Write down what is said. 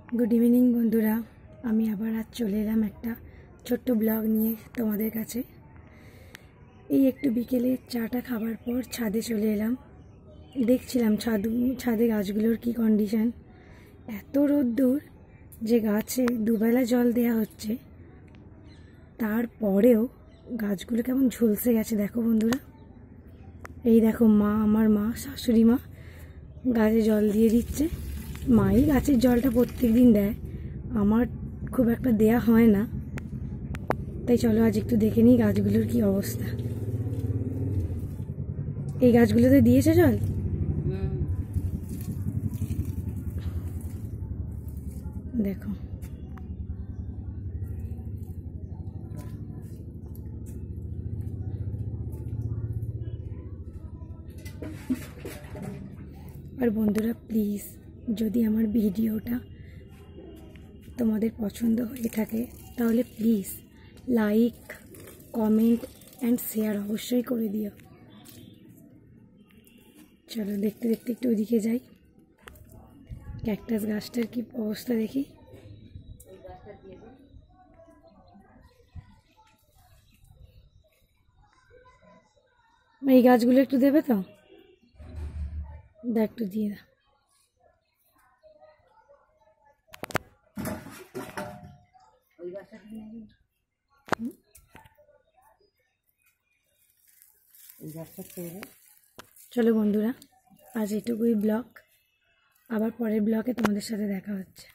Good evening बंधुरा आमी आबार आज चले एलाम एकटा छोट्ट ब्लग निये तोमादेर काछे। এই একটু বিকেলে চাটা খাবার পর ছাদে চলে এলাম। দেখছিলাম ছাদে গাছগুলোর কি কন্ডিশন। এত রোদ্দুর যে গাছে দুবেলা জল দেয়া হচ্ছে, তারপরেও গাছগুলো কেমন ঝলসে গেছে। দেখো বন্ধুরা, এই দেখো মা, আমার মা, শাশুড়ি মা গাছে জল দিয়ে দিচ্ছে। মাই গাছের জলটা প্রত্যেক দিন দেয়, আমার খুব একটা দেয়া হয় না। তাই চলো আজ একটু দেখে নিই গাছগুলোর কি অবস্থা। এই গাছগুলোতে দিয়েছে জল? দেখো আর বন্ধুরা প্লিজ, যদি আমার ভিডিওটা তোমাদের পছন্দ হয়ে থাকে তাহলে please like, comment and share অবশ্যই করে দিও। চলো দেখতে দেখতে একটু ওইদিকে যাই, ক্যাকটাস গাছটার কি অবস্থা দেখি। এই গাছগুলো একটু দেবে তো, একটু দিয়ে দাও। চলো বন্ধুরা, আজ এটুকুই ব্লগ। আবার পরের ব্লগে তোমাদের সাথে দেখা হচ্ছে।